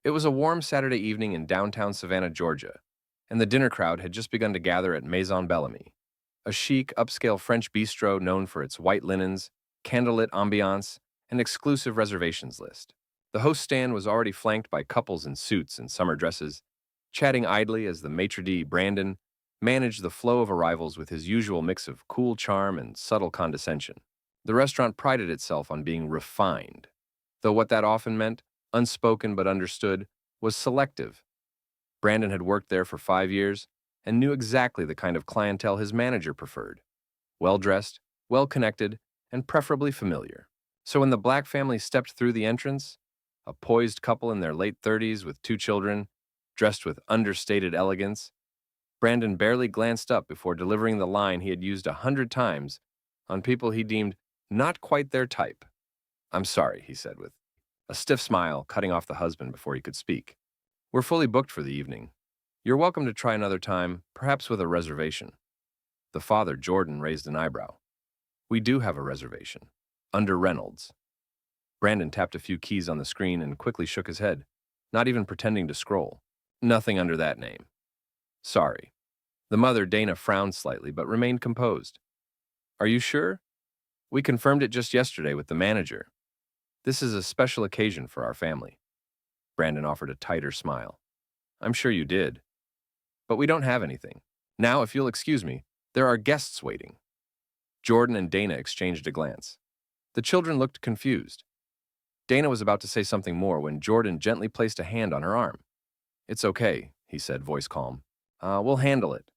It was a warm Saturday evening in downtown Savannah, Georgia, and the dinner crowd had just begun to gather at Maison Bellamy, a chic, upscale French bistro known for its white linens, candlelit ambiance, and exclusive reservations list. The host stand was already flanked by couples in suits and summer dresses, chatting idly as the maitre d', Brandon, managed the flow of arrivals with his usual mix of cool charm and subtle condescension. The restaurant prided itself on being refined, though what that often meant, unspoken but understood, was selective. Brandon had worked there for 5 years and knew exactly the kind of clientele his manager preferred: well-dressed, well-connected, and preferably familiar. So when the Black family stepped through the entrance, a poised couple in their late 30s with 2 children, dressed with understated elegance, Brandon barely glanced up before delivering the line he had used 100 times on people he deemed not quite their type. "I'm sorry," he said with a stiff smile, cutting off the husband before he could speak. "We're fully booked for the evening. You're welcome to try another time, perhaps with a reservation." The father, Jordan, raised an eyebrow. "We do have a reservation. Under Reynolds." Brandon tapped a few keys on the screen and quickly shook his head, not even pretending to scroll. "Nothing under that name. Sorry." The mother, Dana, frowned slightly but remained composed. "Are you sure? We confirmed it just yesterday with the manager. This is a special occasion for our family." Brandon offered a tighter smile. "I'm sure you did. But we don't have anything. Now, if you'll excuse me, there are guests waiting." Jordan and Dana exchanged a glance. The children looked confused. Dana was about to say something more when Jordan gently placed a hand on her arm. "It's okay," he said, voice calm. We'll handle it."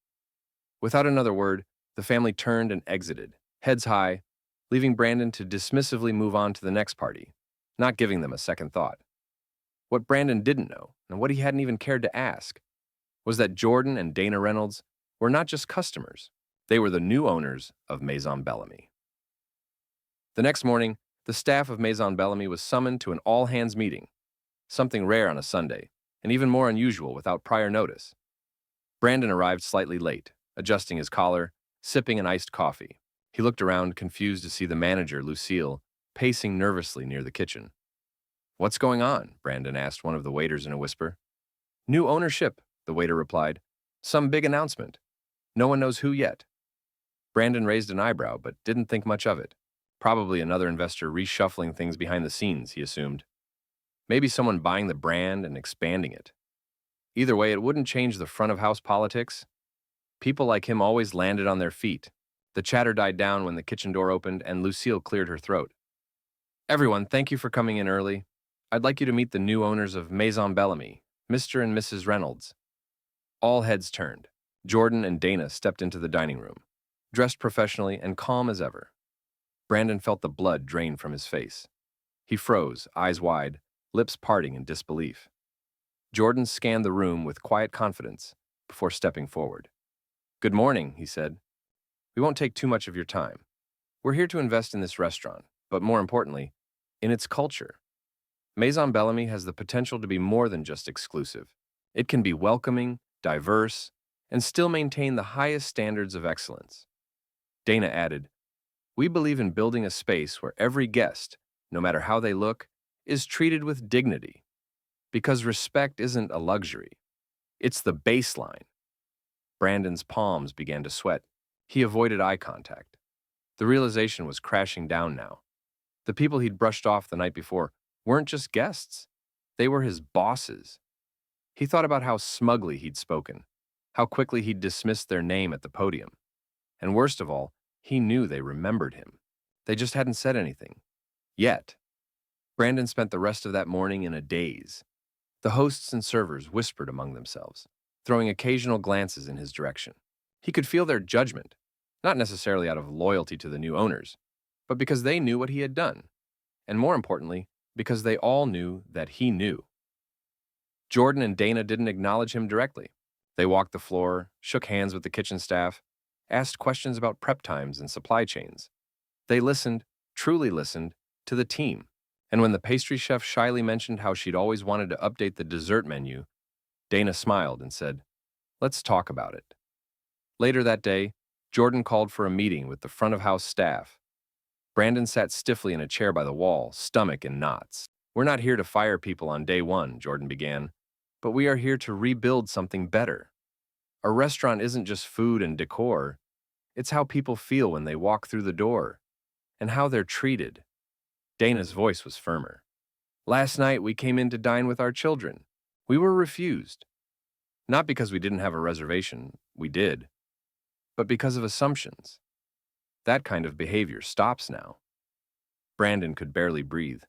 Without another word, the family turned and exited, heads high, leaving Brandon to dismissively move on to the next party, not giving them a second thought. What Brandon didn't know, and what he hadn't even cared to ask, was that Jordan and Dana Reynolds were not just customers. They were the new owners of Maison Bellamy. The next morning, the staff of Maison Bellamy was summoned to an all-hands meeting, something rare on a Sunday, and even more unusual without prior notice. Brandon arrived slightly late, adjusting his collar, sipping an iced coffee. He looked around, confused to see the manager, Lucille, pacing nervously near the kitchen. "What's going on?" Brandon asked one of the waiters in a whisper. "New ownership," the waiter replied. "Some big announcement. No one knows who yet." Brandon raised an eyebrow, but didn't think much of it. Probably another investor reshuffling things behind the scenes, he assumed. Maybe someone buying the brand and expanding it. Either way, it wouldn't change the front-of-house politics. People like him always landed on their feet. The chatter died down when the kitchen door opened and Lucille cleared her throat. "Everyone, thank you for coming in early. I'd like you to meet the new owners of Maison Bellamy, Mr. and Mrs. Reynolds." All heads turned. Jordan and Dana stepped into the dining room, dressed professionally and calm as ever. Brandon felt the blood drain from his face. He froze, eyes wide, lips parting in disbelief. Jordan scanned the room with quiet confidence before stepping forward. "Good morning," he said. "We won't take too much of your time. We're here to invest in this restaurant, but more importantly, in its culture. Maison Bellamy has the potential to be more than just exclusive. It can be welcoming, diverse, and still maintain the highest standards of excellence." Dana added, "We believe in building a space where every guest, no matter how they look, is treated with dignity. Because respect isn't a luxury. It's the baseline." Brandon's palms began to sweat. He avoided eye contact. The realization was crashing down now. The people he'd brushed off the night before weren't just guests. They were his bosses. He thought about how smugly he'd spoken, how quickly he'd dismissed their name at the podium. And worst of all, he knew they remembered him. They just hadn't said anything. Yet. Brandon spent the rest of that morning in a daze. The hosts and servers whispered among themselves, throwing occasional glances in his direction. He could feel their judgment, not necessarily out of loyalty to the new owners, but because they knew what he had done, and more importantly, because they all knew that he knew. Jordan and Dana didn't acknowledge him directly. They walked the floor, shook hands with the kitchen staff, asked questions about prep times and supply chains. They listened, truly listened, to the team. And when the pastry chef shyly mentioned how she'd always wanted to update the dessert menu, Dana smiled and said, "Let's talk about it." Later that day, Jordan called for a meeting with the front-of-house staff. Brandon sat stiffly in a chair by the wall, stomach in knots. We're not here to fire people on day one, Jordan began, but we are here to rebuild something better. A restaurant isn't just food and decor, it's how people feel when they walk through the door and how they're treated. Dana's voice was firmer. Last night we came in to dine with our children. We were refused. Not because we didn't have a reservation, we did, but because of assumptions. That kind of behavior stops now. Brandon could barely breathe.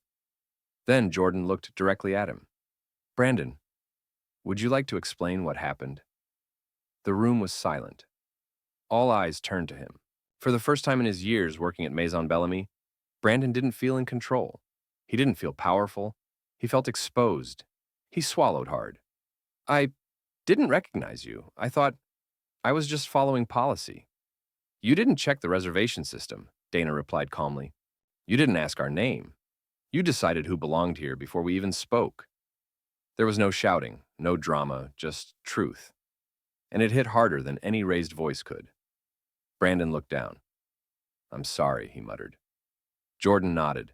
Then Jordan looked directly at him. Brandon, would you like to explain what happened? The room was silent. All eyes turned to him. For the first time in his years working at Maison Bellamy, Brandon didn't feel in control. He didn't feel powerful. He felt exposed. He swallowed hard. I didn't recognize you. I thought I was just following policy. You didn't check the reservation system, Dana replied calmly. You didn't ask our name. You decided who belonged here before we even spoke. There was no shouting, no drama, just truth. And it hit harder than any raised voice could. Brandon looked down. I'm sorry, he muttered. Jordan nodded.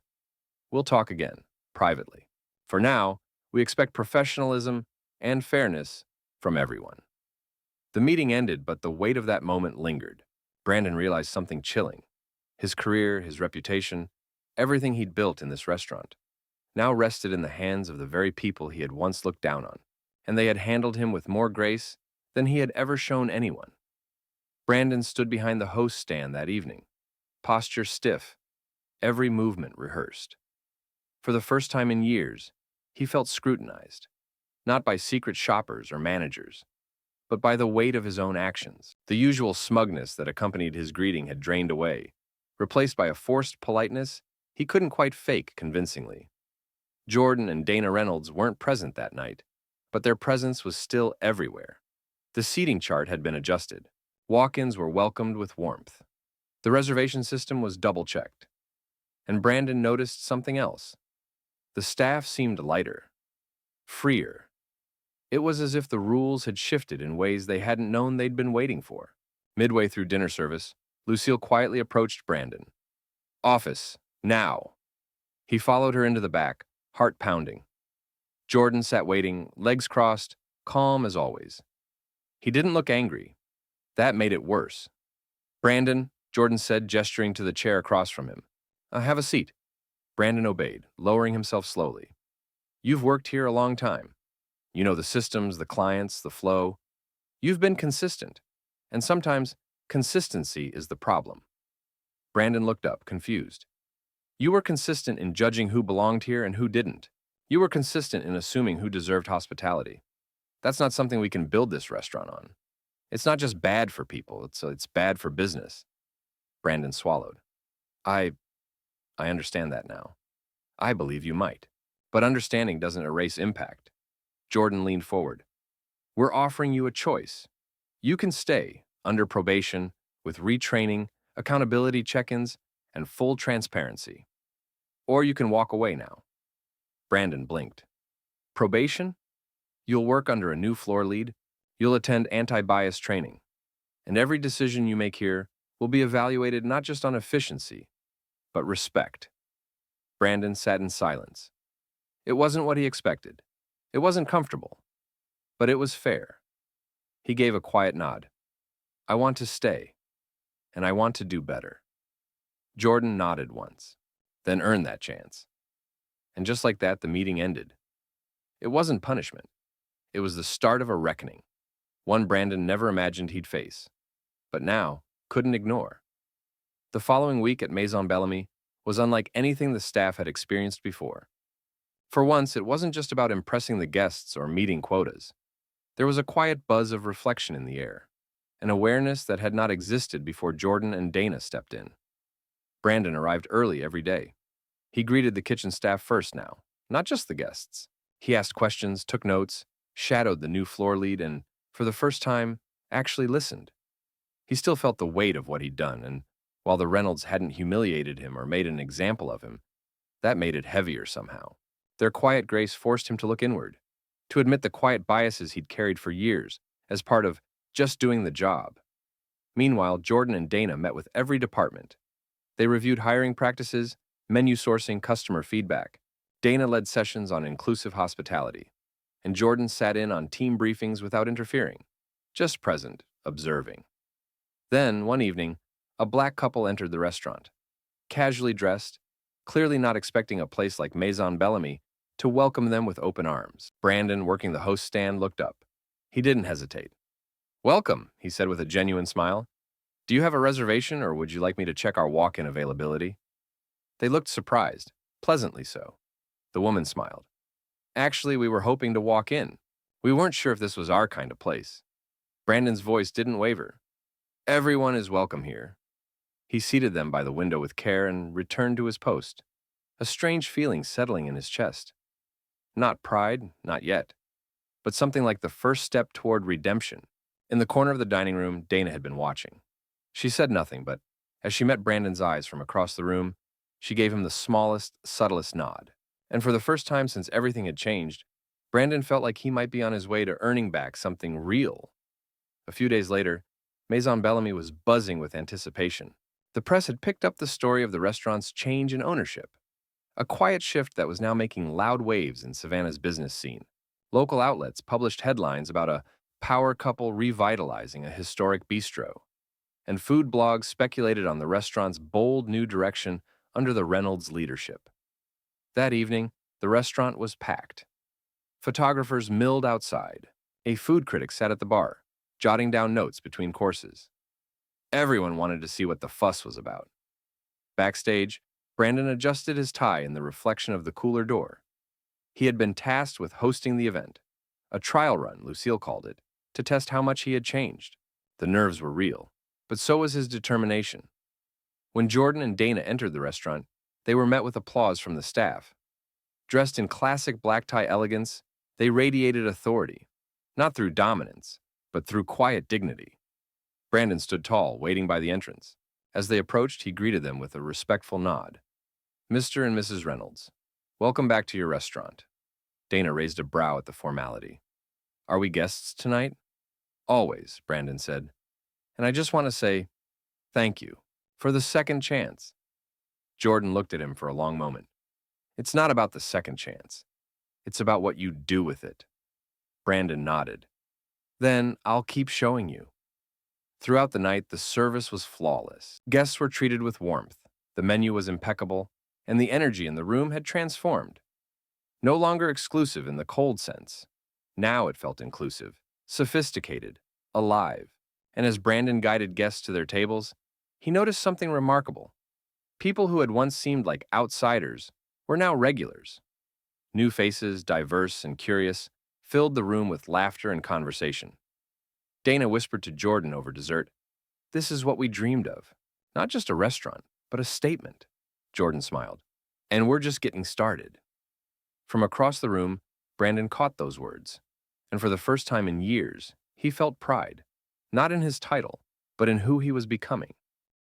We'll talk again, privately. For now, we expect professionalism and fairness from everyone. The meeting ended, but the weight of that moment lingered. Brandon realized something chilling. His career, his reputation, everything he'd built in this restaurant, now rested in the hands of the very people he had once looked down on, and they had handled him with more grace than he had ever shown anyone. Brandon stood behind the host stand that evening, posture stiff, every movement rehearsed. For the first time in years, he felt scrutinized, not by secret shoppers or managers, but by the weight of his own actions. The usual smugness that accompanied his greeting had drained away, replaced by a forced politeness he couldn't quite fake convincingly. Jordan and Dana Reynolds weren't present that night, but their presence was still everywhere. The seating chart had been adjusted. Walk-ins were welcomed with warmth. The reservation system was double-checked. And Brandon noticed something else. The staff seemed lighter, freer. It was as if the rules had shifted in ways they hadn't known they'd been waiting for. Midway through dinner service, Lucille quietly approached Brandon. Office, now. He followed her into the back, heart pounding. Jordan sat waiting, legs crossed, calm as always. He didn't look angry. That made it worse. Brandon, Jordan said, gesturing to the chair across from him. Have a seat. Brandon obeyed, lowering himself slowly. You've worked here a long time. You know the systems, the clients, the flow. You've been consistent, and sometimes consistency is the problem. Brandon looked up, confused. You were consistent in judging who belonged here and who didn't. You were consistent in assuming who deserved hospitality. That's not something we can build this restaurant on. It's not just bad for people, it's bad for business. Brandon swallowed. I understand that now. I believe you might. But understanding doesn't erase impact. Jordan leaned forward. We're offering you a choice. You can stay, under probation, with retraining, accountability check-ins, and full transparency. Or you can walk away now. Brandon blinked. Probation? You'll work under a new floor lead. You'll attend anti-bias training. And every decision you make here will be evaluated not just on efficiency, but respect. Brandon sat in silence. It wasn't what he expected. It wasn't comfortable. But it was fair. He gave a quiet nod. I want to stay. And I want to do better. Jordan nodded once, then earned that chance. And just like that, the meeting ended. It wasn't punishment. It was the start of a reckoning, one Brandon never imagined he'd face, but now couldn't ignore. The following week at Maison Bellamy was unlike anything the staff had experienced before. For once, it wasn't just about impressing the guests or meeting quotas. There was a quiet buzz of reflection in the air, an awareness that had not existed before Jordan and Dana stepped in. Brandon arrived early every day. He greeted the kitchen staff first now, not just the guests. He asked questions, took notes, shadowed the new floor lead, and, for the first time, actually listened. He still felt the weight of what he'd done, and while the Reynolds hadn't humiliated him or made an example of him, that made it heavier somehow. Their quiet grace forced him to look inward, to admit the quiet biases he'd carried for years as part of just doing the job. Meanwhile, Jordan and Dana met with every department. They reviewed hiring practices, menu sourcing, customer feedback. Dana led sessions on inclusive hospitality, and Jordan sat in on team briefings without interfering, just present, observing. Then, one evening, a black couple entered the restaurant, casually dressed, clearly not expecting a place like Maison Bellamy to welcome them with open arms. Brandon, working the host stand, looked up. He didn't hesitate. "Welcome," he said with a genuine smile. "Do you have a reservation, or would you like me to check our walk-in availability?" They looked surprised, pleasantly so. The woman smiled. "Actually, we were hoping to walk in. We weren't sure if this was our kind of place." Brandon's voice didn't waver. "Everyone is welcome here." He seated them by the window with care and returned to his post, a strange feeling settling in his chest. Not pride, not yet, but something like the first step toward redemption. In the corner of the dining room, Dana had been watching. She said nothing, but as she met Brandon's eyes from across the room, she gave him the smallest, subtlest nod. And for the first time since everything had changed, Brandon felt like he might be on his way to earning back something real. A few days later, Maison Bellamy was buzzing with anticipation. The press had picked up the story of the restaurant's change in ownership, a quiet shift that was now making loud waves in Savannah's business scene. Local outlets published headlines about a power couple revitalizing a historic bistro, and food blogs speculated on the restaurant's bold new direction under the Reynolds leadership. That evening, the restaurant was packed. Photographers milled outside. A food critic sat at the bar, jotting down notes between courses. Everyone wanted to see what the fuss was about. Backstage, Brandon adjusted his tie in the reflection of the cooler door. He had been tasked with hosting the event, a trial run, Lucille called it, to test how much he had changed. The nerves were real, but so was his determination. When Jordan and Dana entered the restaurant, they were met with applause from the staff. Dressed in classic black tie elegance, they radiated authority, not through dominance, but through quiet dignity. Brandon stood tall, waiting by the entrance. As they approached, he greeted them with a respectful nod. "Mr. and Mrs. Reynolds, welcome back to your restaurant." Dana raised a brow at the formality. "Are we guests tonight?" "Always," Brandon said. "And I just want to say thank you for the second chance." Jordan looked at him for a long moment. "It's not about the second chance. It's about what you do with it." Brandon nodded. "Then I'll keep showing you." Throughout the night, the service was flawless. Guests were treated with warmth, the menu was impeccable, and the energy in the room had transformed. No longer exclusive in the cold sense. Now it felt inclusive, sophisticated, alive. And as Brandon guided guests to their tables, he noticed something remarkable. People who had once seemed like outsiders were now regulars. New faces, diverse and curious, filled the room with laughter and conversation. Dana whispered to Jordan over dessert, "This is what we dreamed of. Not just a restaurant, but a statement." Jordan smiled. "And we're just getting started." From across the room, Brandon caught those words. And for the first time in years, he felt pride, not in his title, but in who he was becoming.